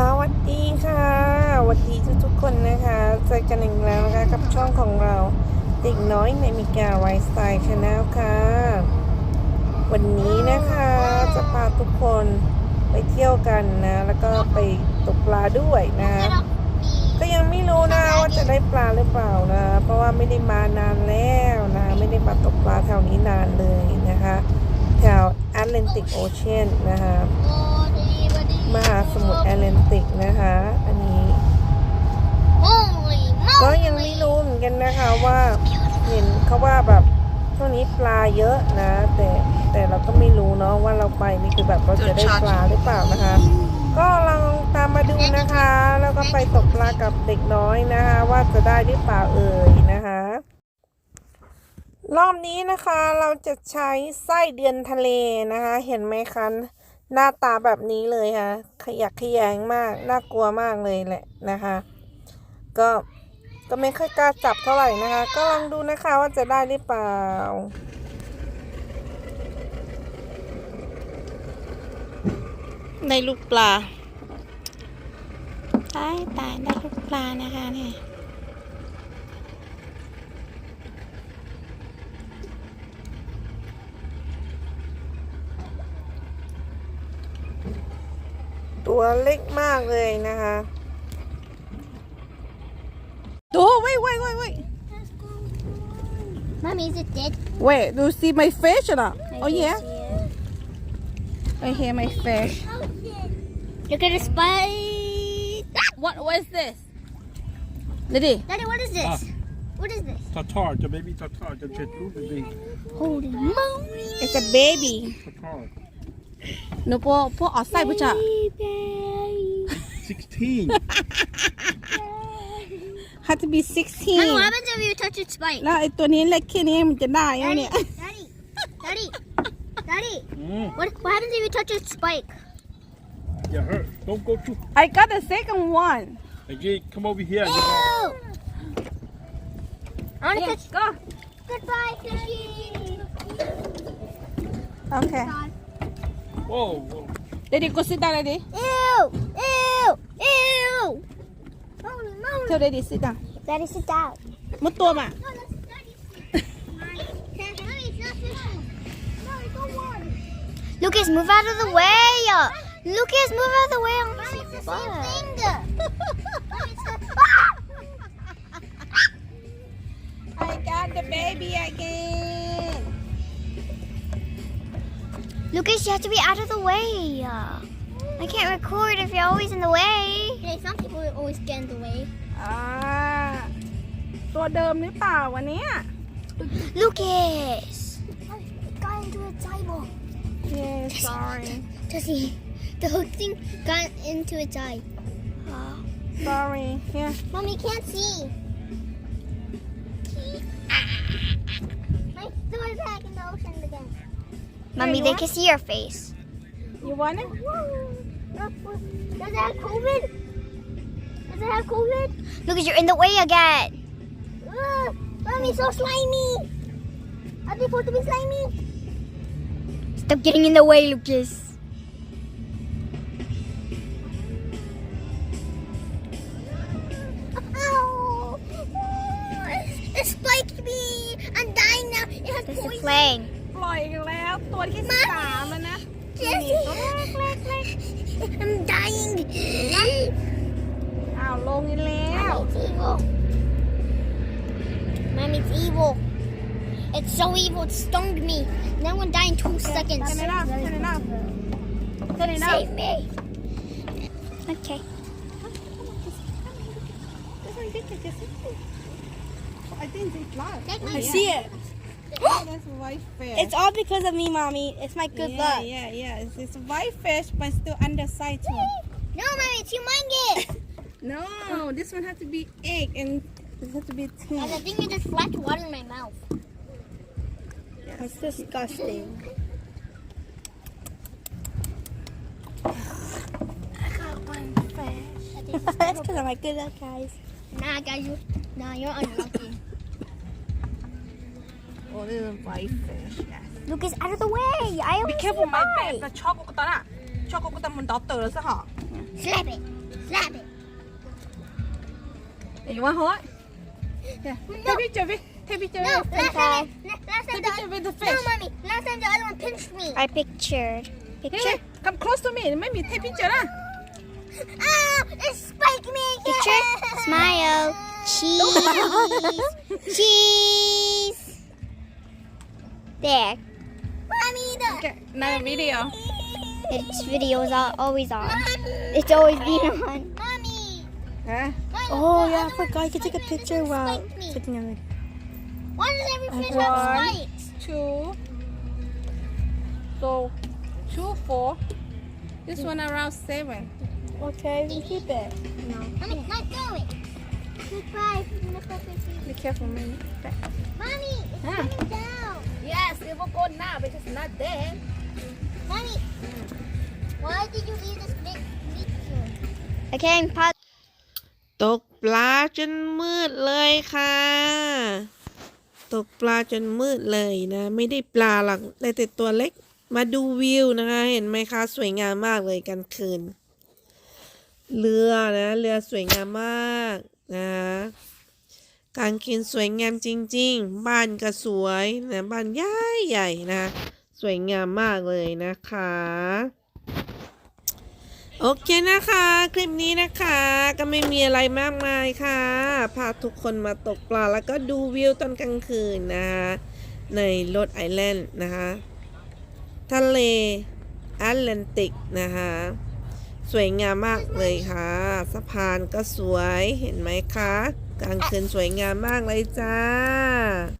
สวัสดีค่ะสวัสดีทุกคนนะคะเจอกันอีกแล้วนะคะกับช่องของเราเด็กน้อยในมิกาไวท์สไตล์ชาแนลค่ะวันนี้นะคะจะพาทุกคนไปเที่ยวกันนะแล้วก็ไปตกปลาด้วยนะก็ยังไม่รู้นะว่าจะได้ปลาหรือเปล่านะเพราะว่าไม่ได้มานานแล้วนะไม่ได้มาตกปลาแถวนี้นานเลยนะคะแถวแอตแลนติกโอเชียนนะคะมหาสมุทรแอตแลนติกนะคะอันนี้ก็ยังไม่รู้เหมือนกันนะคะว่าเห็นเขาว่าแบบช่วงนี้ปลาเยอะนะแต่เราก็ไม่รู้เนาะว่าเราไปนี่คือแบบเราจะได้ปลาหรือเปล่านะคะก็ลองตามมาดูนะคะแล้วก็ไปตกปลากับเด็กน้อยนะคะว่าจะได้หรือเปล่าเอ่ยนะคะรอบนี้นะคะเราจะใช้ไส้เดือนทะเลนะคะเห็นไหมคะหน้าตาแบบนี้เลยค่ะขยักขยงมากน่ากลัวมากเลยแหละนะคะก็ไม่ค่อยกล้าจับเท่าไหร่นะคะก็ลองดูนะคะว่าจะได้หรือเปล่าได้ลูกปลาตายได้ลูกปลานะคะเนี่ยตัวเล็กมากเลยนะคะตัวwait Mommy, is it dead? wait do you see my fish or not oh yeah I hear my fish Look at the spike. what is this Daddy What is this? What is this? Tartar, the baby tartar, the jetblue baby Holy moly! it's a baby tartar. หนูพวกออดไส้ปุ๊จ้ะ 16. had to be 16 Mommy, what happens if you touch its spike? แล้วไอ้ตัวนี้เล็กแค่นี้มันจะได้ไหมเนี่ย Daddy. What happens if you touch its spike? You hurt. Don't go too. I got the second one Again, come over here. Ew! I want to touch. go Goodbye, fishy. okay Whoa, whoa. Daddy go sit down Daddy Ew! Holy moly! tell Daddy sit down Daddy, sit down. มุดตัวมา No, let's Daddy sit. Mommy, it's not fishing. No, it's not water. Lucas, move out of the way. Lucas, move out of the way. Mommy, it's the same thing. I got the baby again Lucas, you have to be out of the way. I can't record if you're always in the way. Hey, some people always get in the way. ตัวเดิมหรือเปล่าวันนี้ Lucas! It got into a table. yeah sorry Tessie, the whole thing got into its eye. sorry yeah Mommy can't see. My store's back in the ocean again. Mommy, they can see your face. you want it Does it have COVID? Lucas, you're in the way again. Mommy, so slimy. Are they supposed to be slimy? Stop getting in the way, Lucas. Ow! It spiked me. I'm dying now. It has poison. This is playing. ปล่อยแล้วตัวที่3แล้วนะ Jessie. I'm dying. อ้าวลงอีกแล้ว Mommy, it's evil. It's so evil. It stung me. Now I'm gonna die in 2 seconds. turn it up Save me. Okay. I think it's live I see it that's white fish It's all because of me, Mommy. It's my good luck. yeah it's white fish but still underside too No, Mommy, it's humongous. no this one has to be egg and it has to be And I 10 think it just flashed water in my mouth. that's disgusting I got one fish. That's because of my good luck, guys. Nah, guys, you're unlucky. oh this is white fish yes Lucas, out of the way. I always be careful my say bed ช็อกกุตันอะช็อกกุตันมันดอตเตอร์แล้วสิฮะ Slap it. Slap it. You want hold? Yeah. Take picture with No, last time Take the picture with the no, fish. mommy. Last time the other one pinched me. I pictured Here, come close to me. Maybe take picture lah. Ah, it spiked me again. Picture. Smile. Cheese. Cheese. There. Mommy, the Okay, another video. Its videos are always on. mommy, It's always been on. mommy. Huh? Mommy, Oh the yeah, I other one forgot you could take a picture while spiked me. sitting on it. Why does every fish One. have spikes? 2. So 2, 4. This one around 7. Okay, we keep it. Mommy, not do it. Goodbye. Be careful, man. Mommy, it's Huh? coming down. Yes, it will go now because it's not there. Mommy, why did you leave this big meat here? Okay, pause. ตกปลาจนมืดเลยค่ะ ตกปลาจนมืดเลยนะ ไม่ได้ปลาหรอกได้แต่ตัวเล็ก มาดูวิวนะคะ เห็นไหมคะ สวยงามมากเลยกลางคืน เรือนะ เรือสวยงามมากนะกลางคืนสวยงามจริงๆ บ้านก็สวยนะบ้านใหญ่ๆนะ สวยงามมากเลยนะคะ โอเคนะคะ คลิปนี้นะคะก็ไม่มีอะไรมากมายค่ะพาทุกคนมาตกปลาแล้วก็ดูวิวตอนกลางคืนนะคะในโรดไอแลนด์นะคะทะเลแอตแลนติกนะคะสวยงามมากเลยค่ะสะพานก็สวยเห็นไหมคะกลางคืนสวยงามมากเลยจ้า